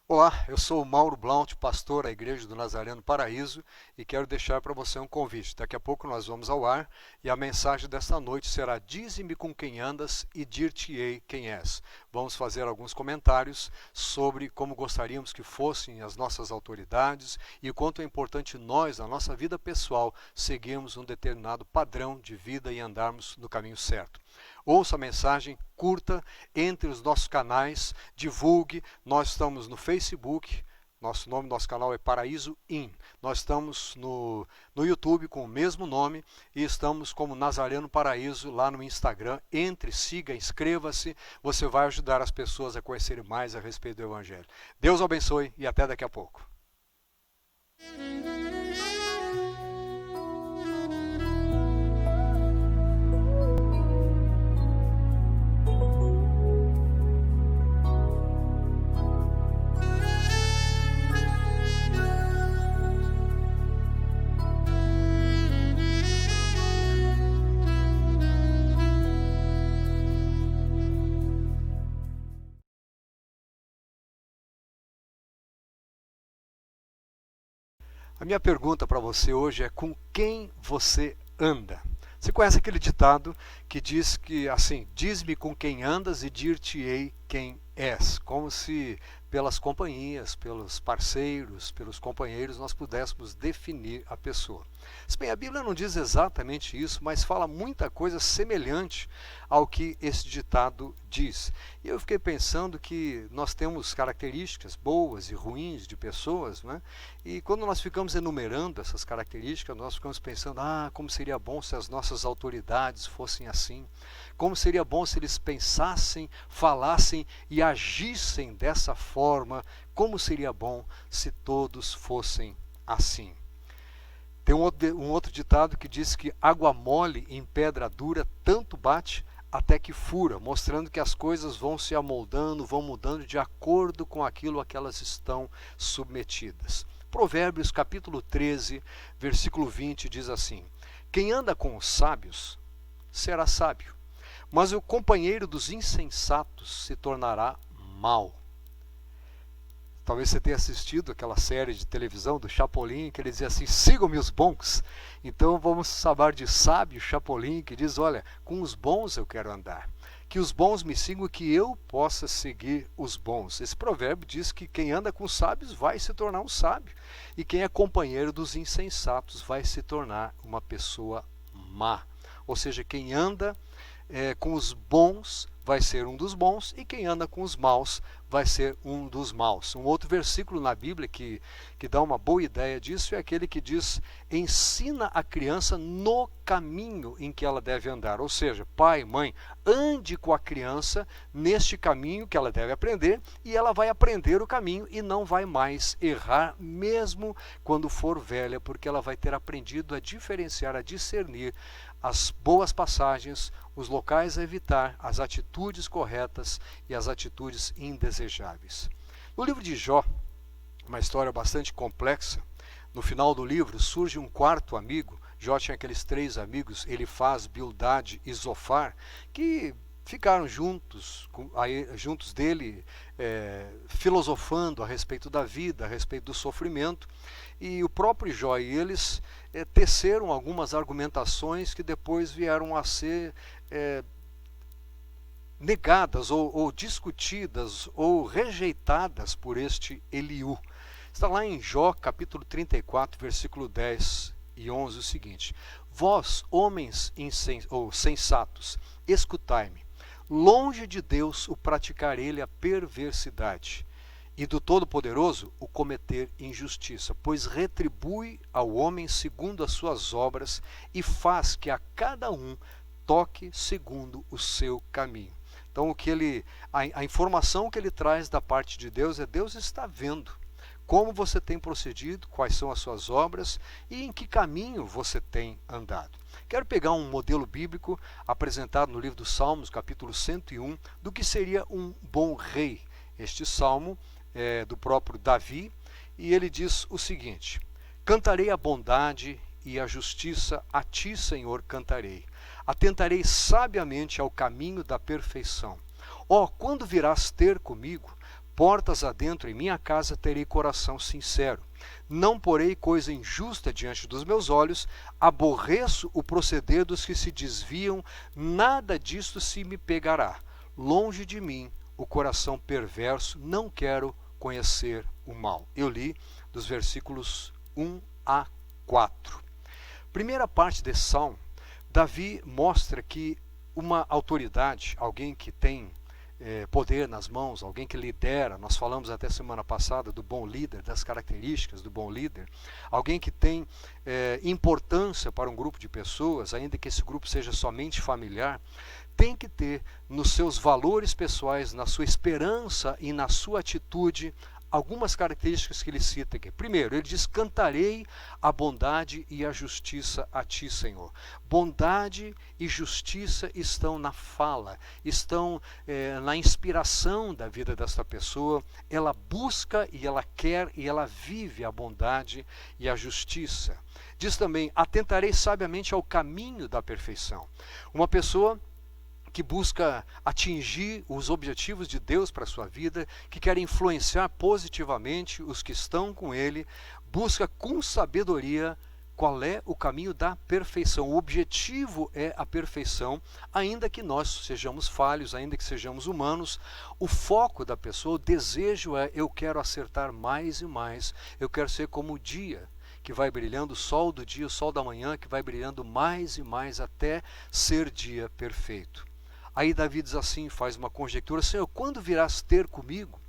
Olá, eu sou o Mauro Blount, pastor da Igreja do Nazareno Paraíso, e quero deixar para você um convite. Daqui a pouco nós vamos ao ar e a mensagem desta noite será: Dize-me com quem andas e dir-te-ei quem és. Vamos fazer alguns comentários sobre como gostaríamos que fossem as nossas autoridades e o quanto é importante nós, na nossa vida pessoal, seguirmos um determinado padrão de vida e andarmos no caminho certo. Ouça a mensagem, curta, entre os nossos canais, divulgue. Nós estamos no Facebook, nosso nome do nosso canal é Paraíso In. Nós estamos no YouTube com o mesmo nome e estamos como Nazareno Paraíso lá no Instagram. Entre, siga, inscreva-se. Você vai ajudar as pessoas a conhecerem mais a respeito do Evangelho. Deus abençoe e até daqui a pouco. A minha pergunta para você hoje é: com quem você anda? Você conhece aquele ditado que diz que, assim, diz-me com quem andas e dir-te-ei quem és, como se pelas companhias, pelos parceiros, pelos companheiros nós pudéssemos definir a pessoa. Se bem, a Bíblia não diz exatamente isso, mas fala muita coisa semelhante ao que esse ditado diz. E eu fiquei pensando que nós temos características boas e ruins de pessoas, né? E quando nós ficamos enumerando essas características, nós ficamos pensando: como seria bom se as nossas autoridades fossem assim. Como seria bom se eles pensassem, falassem e agissem dessa forma. Como seria bom se todos fossem assim. Tem um outro ditado que diz que água mole em pedra dura tanto bate até que fura, mostrando que as coisas vão se amoldando, vão mudando de acordo com aquilo a que elas estão submetidas. Provérbios capítulo 13, versículo 20 diz assim: quem anda com os sábios será sábio, mas o companheiro dos insensatos se tornará mau. Talvez você tenha assistido aquela série de televisão do Chapolin, que ele dizia assim: sigam-me os bons. Então vamos chamar de sábio Chapolin, que diz: olha, com os bons eu quero andar. Que os bons me sigam e que eu possa seguir os bons. Esse provérbio diz que quem anda com os sábios vai se tornar um sábio. E quem é companheiro dos insensatos vai se tornar uma pessoa má. Ou seja, quem anda com os bons vai ser um dos bons, e quem anda com os maus vai ser um dos maus. Um outro versículo na Bíblia que dá uma boa ideia disso é aquele que diz: ensina a criança no caminho em que ela deve andar. Ou seja, pai, mãe, ande com a criança neste caminho que ela deve aprender, e ela vai aprender o caminho e não vai mais errar, mesmo quando for velha, porque ela vai ter aprendido a diferenciar, a discernir as boas passagens, os locais a evitar, as atitudes corretas e as atitudes indesejáveis. No livro de Jó, uma história bastante complexa, no final do livro surge um quarto amigo. Jó tinha aqueles três amigos, Elifaz, Bildade e Zofar, que ficaram juntos dele, filosofando a respeito da vida, a respeito do sofrimento. E o próprio Jó e eles teceram algumas argumentações que depois vieram a ser negadas ou discutidas ou rejeitadas por este Eliú. Está lá em Jó capítulo 34, versículo 10 e 11 o seguinte: vós, homens sensatos, escutai-me. Longe de Deus o praticar ele a perversidade, e do Todo-Poderoso o cometer injustiça, pois retribui ao homem segundo as suas obras e faz que a cada um toque segundo o seu caminho. Então a informação que ele traz da parte de Deus é: Deus está vendo como você tem procedido, quais são as suas obras e em que caminho você tem andado. Quero pegar um modelo bíblico apresentado no livro dos Salmos, capítulo 101, do que seria um bom rei. Este salmo é do próprio Davi, e ele diz o seguinte: cantarei a bondade e a justiça, a ti, Senhor, cantarei. Atentarei sabiamente ao caminho da perfeição. Quando virás ter comigo, Portas adentro em minha casa terei coração sincero. Não porei coisa injusta diante dos meus olhos, aborreço o proceder dos que se desviam, nada disto se me pegará. Longe de mim o coração perverso, não quero conhecer o mal. Eu li dos versículos 1 a 4. Primeira parte desse salmo, Davi mostra que uma autoridade, alguém que tem poder nas mãos, alguém que lidera, nós falamos até semana passada do bom líder, das características do bom líder, alguém que tem importância para um grupo de pessoas, ainda que esse grupo seja somente familiar, tem que ter nos seus valores pessoais, na sua esperança e na sua atitude, algumas características que ele cita aqui. Primeiro, ele diz: cantarei a bondade e a justiça a ti, Senhor. Bondade e justiça estão na fala, estão na inspiração da vida desta pessoa. Ela busca e ela quer e ela vive a bondade e a justiça. Diz também: atentarei sabiamente ao caminho da perfeição. Uma pessoa que busca atingir os objetivos de Deus para a sua vida, que quer influenciar positivamente os que estão com ele, busca com sabedoria qual é o caminho da perfeição. O objetivo é a perfeição, ainda que nós sejamos falhos, ainda que sejamos humanos. O foco da pessoa, o desejo é: eu quero acertar mais e mais, eu quero ser como o dia que vai brilhando, o sol do dia, o sol da manhã, que vai brilhando mais e mais até ser dia perfeito. Aí Davi diz assim, faz uma conjectura: Senhor, quando virás ter comigo?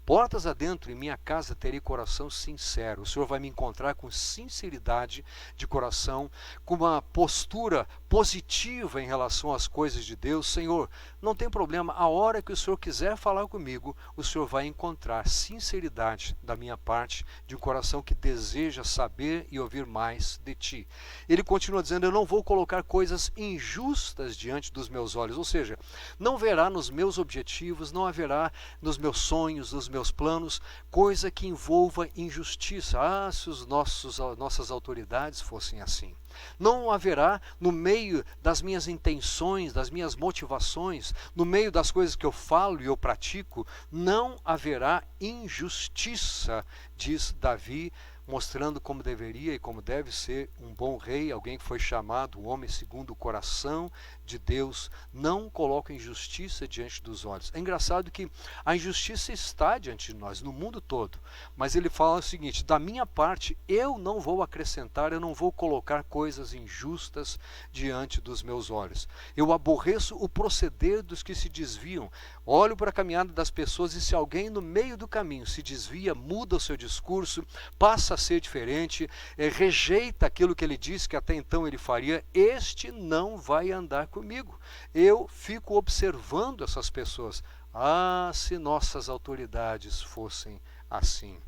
Portas adentro em minha casa terei coração sincero. O Senhor vai me encontrar com sinceridade de coração, com uma postura positiva em relação às coisas de Deus. Senhor, não tem problema, a hora que o Senhor quiser falar comigo, o Senhor vai encontrar sinceridade da minha parte, de um coração que deseja saber e ouvir mais de Ti. Ele continua dizendo: eu não vou colocar coisas injustas diante dos meus olhos, ou seja, não verá nos meus objetivos, não haverá nos meus sonhos, nos meus planos, coisa que envolva injustiça. Ah, se nossas autoridades fossem assim. Não haverá no meio das minhas intenções, das minhas motivações, no meio das coisas que eu falo e eu pratico, não haverá injustiça, diz Davi, mostrando como deveria e como deve ser um bom rei, alguém que foi chamado um homem segundo o coração de Deus. Não coloca injustiça diante dos olhos. É engraçado que a injustiça está diante de nós, no mundo todo, mas ele fala o seguinte: da minha parte eu não vou acrescentar, eu não vou colocar coisas injustas diante dos meus olhos. Eu aborreço o proceder dos que se desviam. Olho para a caminhada das pessoas e se alguém no meio do caminho se desvia, muda o seu discurso, passa a ser diferente, rejeita aquilo que ele disse que até então ele faria, este não vai andar comigo. Eu fico observando essas pessoas. Ah, se nossas autoridades fossem assim.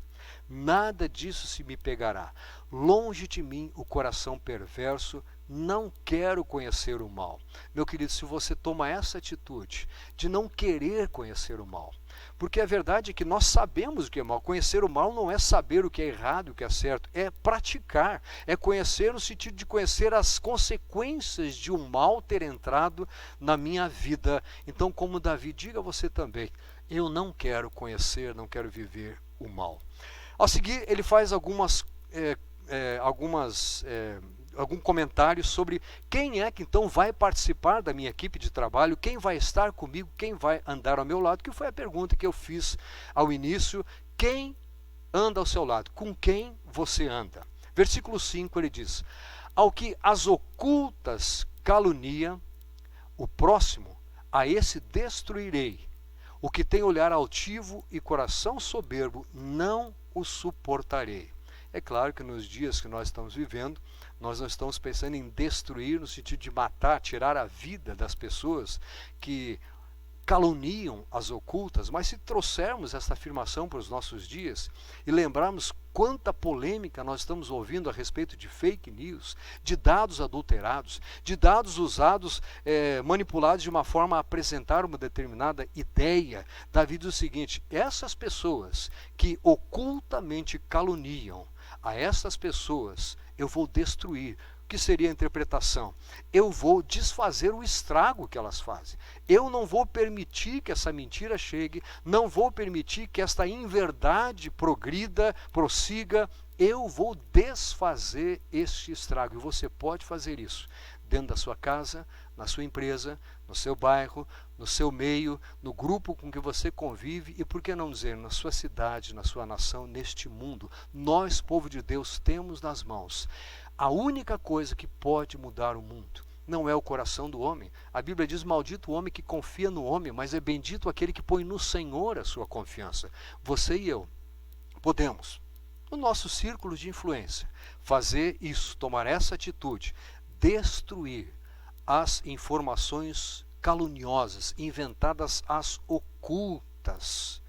Nada disso se me pegará. Longe de mim o coração perverso, não quero conhecer o mal. Meu querido, se você toma essa atitude de não querer conhecer o mal, porque a verdade é que nós sabemos o que é mal. Conhecer o mal não é saber o que é errado e o que é certo, é praticar, é conhecer no sentido de conhecer as consequências de um mal ter entrado na minha vida. Então, como Davi, diga você também: eu não quero conhecer, não quero viver o mal. Ao seguir, ele faz algum comentário sobre quem é que então vai participar da minha equipe de trabalho, quem vai estar comigo, quem vai andar ao meu lado, que foi a pergunta que eu fiz ao início: quem anda ao seu lado? Com quem você anda? Versículo 5 ele diz: ao que as ocultas calunia, o próximo, a esse destruirei. O que tem olhar altivo e coração soberbo, não o suportarei. É claro que nos dias que nós estamos vivendo, nós não estamos pensando em destruir no sentido de matar, tirar a vida das pessoas que caluniam as ocultas, mas se trouxermos essa afirmação para os nossos dias e lembrarmos quanta polêmica nós estamos ouvindo a respeito de fake news, de dados adulterados, de dados usados, manipulados de uma forma a apresentar uma determinada ideia, Davi diz o seguinte: essas pessoas que ocultamente caluniam, a essas pessoas eu vou destruir. O que seria a interpretação? Eu vou desfazer o estrago que elas fazem. Eu não vou permitir que essa mentira chegue, não vou permitir que esta inverdade progrida, prossiga. Eu vou desfazer este estrago. E você pode fazer isso dentro da sua casa, na sua empresa, no seu bairro, no seu meio, no grupo com que você convive e, por que não dizer, na sua cidade, na sua nação, neste mundo. Nós, povo de Deus, temos nas mãos a única coisa que pode mudar o mundo. Não é o coração do homem. A Bíblia diz, maldito o homem que confia no homem, mas é bendito aquele que põe no Senhor a sua confiança. Você e eu podemos, no nosso círculo de influência, fazer isso, tomar essa atitude, destruir as informações caluniosas, inventadas às ocultas,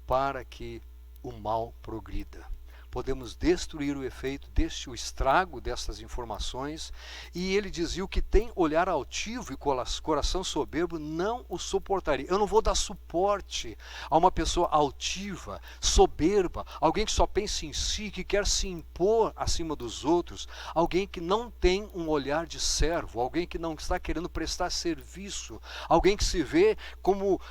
para que o mal progrida. Podemos destruir o efeito o estrago dessas informações. E ele dizia, o que tem olhar altivo e coração soberbo não o suportaria. Eu não vou dar suporte a uma pessoa altiva, soberba, alguém que só pensa em si, que quer se impor acima dos outros, alguém que não tem um olhar de servo, alguém que não está querendo prestar serviço, alguém que se vê como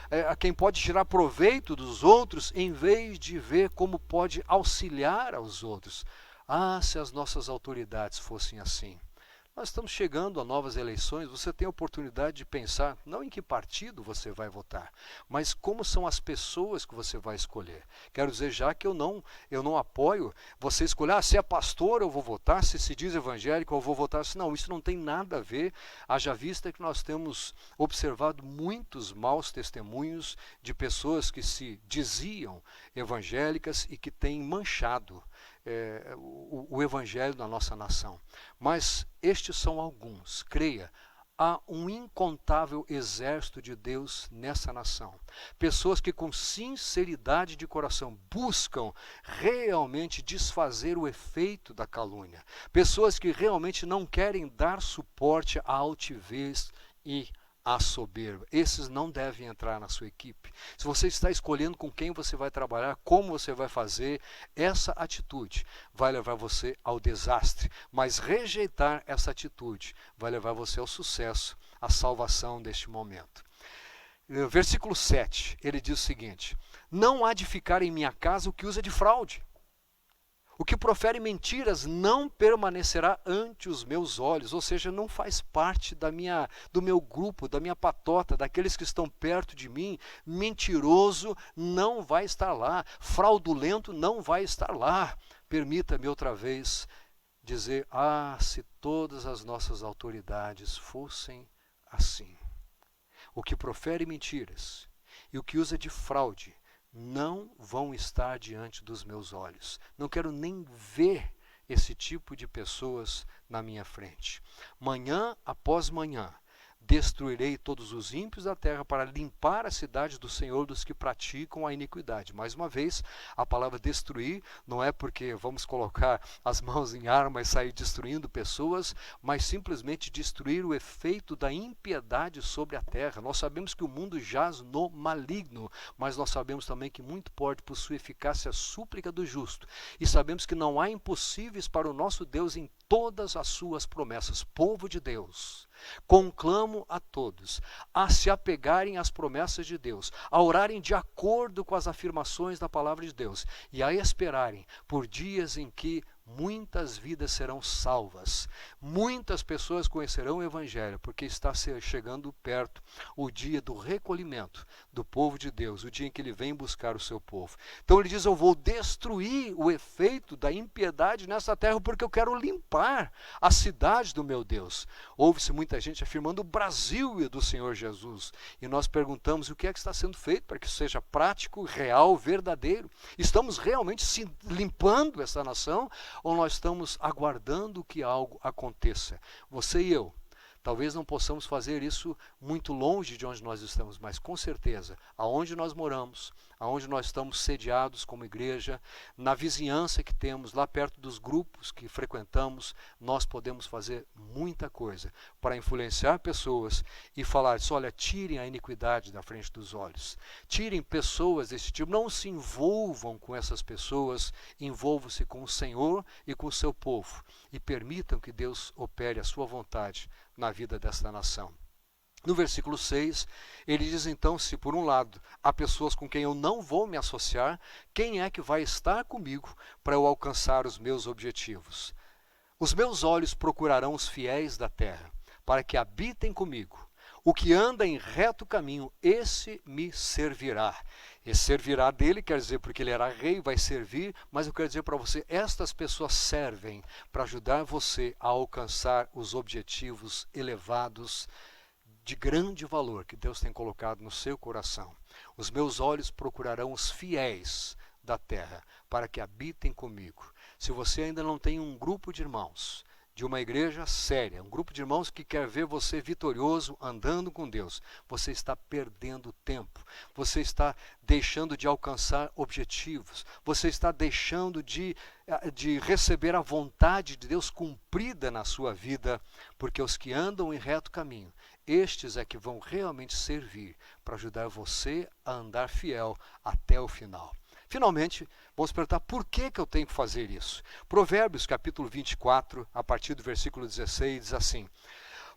quem pode tirar proveito dos outros, em vez de ver como pode auxiliar aos outros. Ah, se as nossas autoridades fossem assim. Nós estamos chegando a novas eleições, você tem a oportunidade de pensar, não em que partido você vai votar, mas como são as pessoas que você vai escolher. Quero dizer já que eu não apoio você escolher, se é pastor eu vou votar, se diz evangélico eu vou votar. Não, isso não tem nada a ver, haja vista que nós temos observado muitos maus testemunhos de pessoas que se diziam evangélicas e que têm manchado o evangelho da nossa nação. Mas estes são alguns, creia, há um incontável exército de Deus nessa nação. Pessoas que com sinceridade de coração buscam realmente desfazer o efeito da calúnia. Pessoas que realmente não querem dar suporte à altivez e a soberba. Esses não devem entrar na sua equipe. Se você está escolhendo com quem você vai trabalhar, como você vai fazer, essa atitude vai levar você ao desastre. Mas rejeitar essa atitude vai levar você ao sucesso, à salvação deste momento. Versículo 7, ele diz o seguinte: não há de ficar em minha casa o que usa de fraude. O que profere mentiras não permanecerá ante os meus olhos, ou seja, não faz parte do meu grupo, da minha patota, daqueles que estão perto de mim. Mentiroso não vai estar lá, fraudulento não vai estar lá. Permita-me outra vez dizer, se todas as nossas autoridades fossem assim. O que profere mentiras e o que usa de fraude não vão estar diante dos meus olhos. Não quero nem ver esse tipo de pessoas na minha frente. Manhã após manhã, destruirei todos os ímpios da terra para limpar a cidade do Senhor dos que praticam a iniquidade. Mais uma vez, a palavra destruir não é porque vamos colocar as mãos em arma e sair destruindo pessoas, mas simplesmente destruir o efeito da impiedade sobre a terra. Nós sabemos que o mundo jaz no maligno, mas nós sabemos também que muito pode por sua eficácia a súplica do justo. E sabemos que não há impossíveis para o nosso Deus em todas as suas promessas. Povo de Deus, conclamo a todos a se apegarem às promessas de Deus, a orarem de acordo com as afirmações da palavra de Deus e a esperarem por dias em que muitas vidas serão salvas, muitas pessoas conhecerão o Evangelho, porque está chegando perto o dia do recolhimento do povo de Deus, o dia em que ele vem buscar o seu povo. Então ele diz, eu vou destruir o efeito da impiedade nessa terra, porque eu quero limpar a cidade do meu Deus. Ouve-se muita gente afirmando o Brasil e do Senhor Jesus, e nós perguntamos o que é que está sendo feito para que isso seja prático, real, verdadeiro. Estamos realmente se limpando essa nação, ou nós estamos aguardando que algo aconteça? Você e eu, talvez não possamos fazer isso muito longe de onde nós estamos, mas com certeza, aonde nós moramos, onde nós estamos sediados como igreja, na vizinhança que temos, lá perto dos grupos que frequentamos, nós podemos fazer muita coisa para influenciar pessoas e falar isso, olha, tirem a iniquidade da frente dos olhos. Tirem pessoas desse tipo, não se envolvam com essas pessoas, envolvam-se com o Senhor e com o seu povo e permitam que Deus opere a sua vontade na vida desta nação. No versículo 6, ele diz então, se por um lado há pessoas com quem eu não vou me associar, quem é que vai estar comigo para eu alcançar os meus objetivos? Os meus olhos procurarão os fiéis da terra, para que habitem comigo. O que anda em reto caminho, esse me servirá. Esse servirá dele, quer dizer, porque ele era rei, vai servir, mas eu quero dizer para você, estas pessoas servem para ajudar você a alcançar os objetivos elevados de grande valor que Deus tem colocado no seu coração. Os meus olhos procurarão os fiéis da terra para que habitem comigo. Se você ainda não tem um grupo de irmãos, de uma igreja séria, um grupo de irmãos que quer ver você vitorioso andando com Deus, você está perdendo tempo, você está deixando de alcançar objetivos, você está deixando de receber a vontade de Deus cumprida na sua vida, porque os que andam em reto caminho, estes é que vão realmente servir para ajudar você a andar fiel até o final. Finalmente, vamos perguntar por que eu tenho que fazer isso. Provérbios capítulo 24, a partir do versículo 16, diz assim: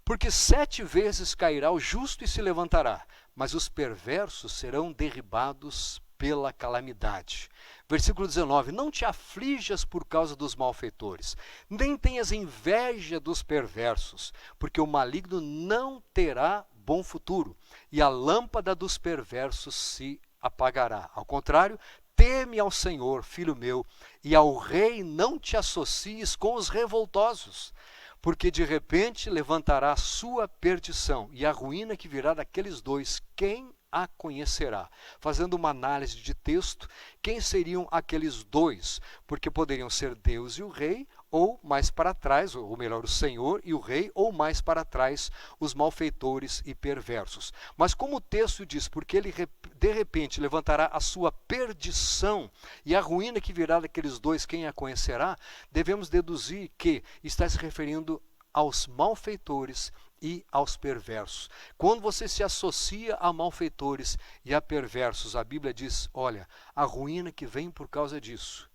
porque 7 vezes cairá o justo e se levantará, mas os perversos serão derribados pela calamidade. Versículo 19, não te aflijas por causa dos malfeitores, nem tenhas inveja dos perversos, porque o maligno não terá bom futuro, e a lâmpada dos perversos se apagará. Ao contrário, teme ao Senhor, filho meu, e ao rei não te associes com os revoltosos, porque de repente levantará a sua perdição, e a ruína que virá daqueles dois, quem a conhecerá? Fazendo uma análise de texto, quem seriam aqueles dois? Porque poderiam ser Deus e o rei, ou mais para trás, ou melhor, o Senhor e o rei, ou mais para trás, os malfeitores e perversos. Mas como o texto diz, porque ele de repente levantará a sua perdição e a ruína que virá daqueles dois, quem a conhecerá? Devemos deduzir que está se referindo aos malfeitores e aos perversos. Quando você se associa a malfeitores e a perversos, a Bíblia diz, olha, a ruína que vem por causa disso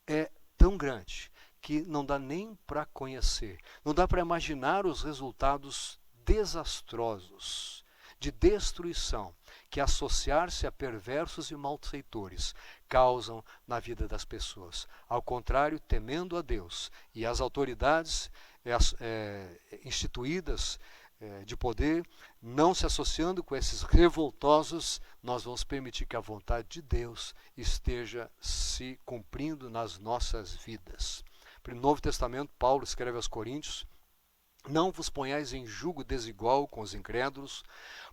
é tão grande que não dá nem para conhecer, não dá para imaginar os resultados desastrosos de destruição que associar-se a perversos e malfeitores causam na vida das pessoas. Ao contrário, temendo a Deus e as autoridades instituídas de poder, não se associando com esses revoltosos, nós vamos permitir que a vontade de Deus esteja se cumprindo nas nossas vidas. No Novo Testamento, Paulo escreve aos Coríntios, não vos ponhais em julgo desigual com os incrédulos,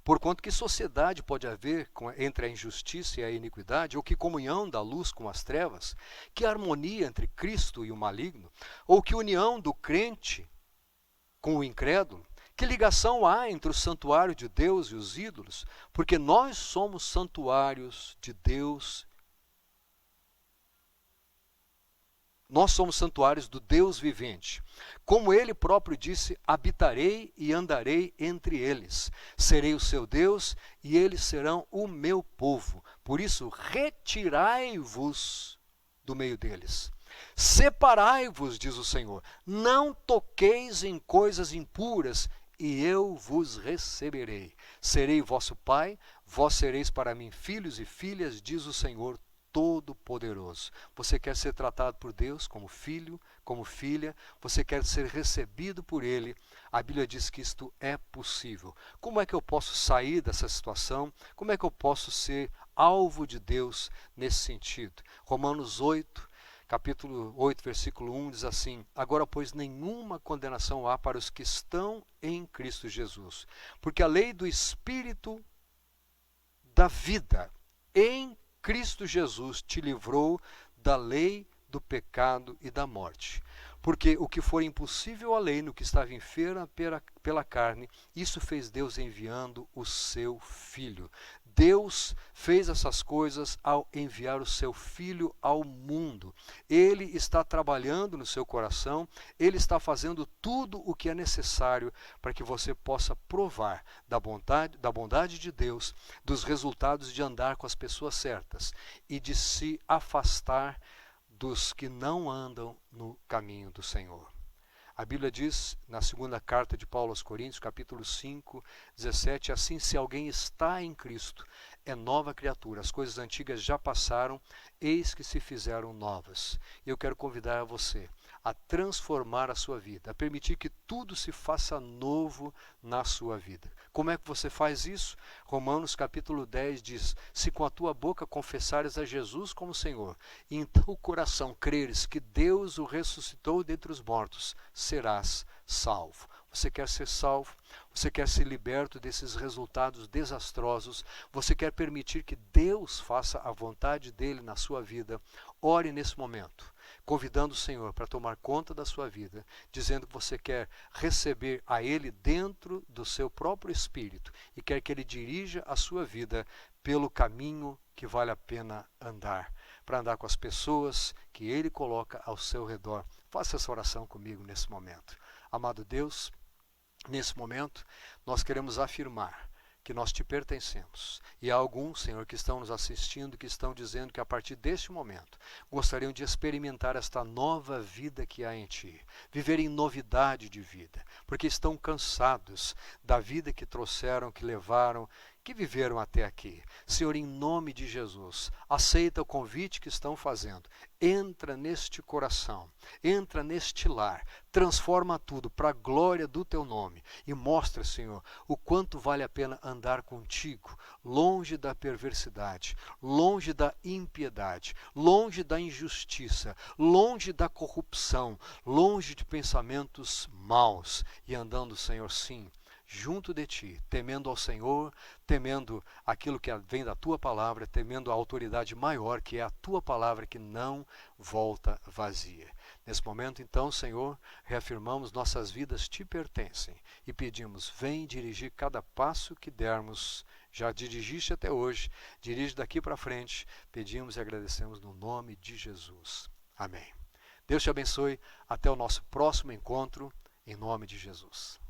porquanto que sociedade pode haver entre a injustiça e a iniquidade, ou que comunhão da luz com as trevas, que harmonia entre Cristo e o maligno, ou que união do crente com o incrédulo, que ligação há entre o santuário de Deus e os ídolos, porque nós somos santuários de Deus. Nós somos santuários do Deus vivente. Como ele próprio disse, habitarei e andarei entre eles. Serei o seu Deus e eles serão o meu povo. Por isso, retirai-vos do meio deles. Separai-vos, diz o Senhor. Não toqueis em coisas impuras e eu vos receberei. Serei vosso pai, vós sereis para mim filhos e filhas, diz o Senhor Todo-Poderoso. Você quer ser tratado por Deus como filho, como filha, você quer ser recebido por Ele, a Bíblia diz que isto é possível. Como é que eu posso sair dessa situação? Como é que eu posso ser alvo de Deus nesse sentido? Romanos 8, capítulo 8, versículo 1 diz assim, agora pois nenhuma condenação há para os que estão em Cristo Jesus, porque a lei do Espírito da vida em Cristo Jesus te livrou da lei do pecado e da morte. Porque o que for impossível à lei, no que estava enferma pela carne, isso fez Deus enviando o seu Filho. Deus fez essas coisas ao enviar o seu Filho ao mundo. Ele está trabalhando no seu coração, Ele está fazendo tudo o que é necessário para que você possa provar da bondade de Deus, dos resultados de andar com as pessoas certas e de se afastar dos que não andam no caminho do Senhor. A Bíblia diz, na segunda carta de Paulo aos Coríntios, capítulo 5, 17, assim, se alguém está em Cristo, é nova criatura, as coisas antigas já passaram, eis que se fizeram novas. Eu quero convidar você a transformar a sua vida, a permitir que tudo se faça novo na sua vida. Como é que você faz isso? Romanos capítulo 10 diz, se com a tua boca confessares a Jesus como Senhor, e em teu coração creres que Deus o ressuscitou dentre os mortos, serás salvo. Você quer ser salvo? Você quer ser liberto desses resultados desastrosos? Você quer permitir que Deus faça a vontade dele na sua vida? Ore nesse momento, convidando o Senhor para tomar conta da sua vida, dizendo que você quer receber a Ele dentro do seu próprio espírito e quer que Ele dirija a sua vida pelo caminho que vale a pena andar, para andar com as pessoas que Ele coloca ao seu redor. Faça essa oração comigo nesse momento. Amado Deus, nesse momento, nós queremos afirmar que nós te pertencemos. E há alguns, Senhor, que estão nos assistindo, que estão dizendo que a partir deste momento gostariam de experimentar esta nova vida que há em Ti, viver em novidade de vida, porque estão cansados da vida que trouxeram, que levaram, que viveram até aqui. Senhor, em nome de Jesus, aceita o convite que estão fazendo. Entra neste coração, entra neste lar, transforma tudo para a glória do Teu nome e mostra, Senhor, o quanto vale a pena andar contigo, longe da perversidade, longe da impiedade, longe da injustiça, longe da corrupção, longe de pensamentos maus e andando, Senhor, sim, junto de Ti, temendo ao Senhor, temendo aquilo que vem da Tua palavra, temendo a autoridade maior, que é a Tua palavra, que não volta vazia. Nesse momento, então, Senhor, reafirmamos nossas vidas Te pertencem e pedimos, vem dirigir cada passo que dermos. Já dirigiste até hoje, dirige daqui para frente. Pedimos e agradecemos no nome de Jesus. Amém. Deus te abençoe. Até o nosso próximo encontro, em nome de Jesus.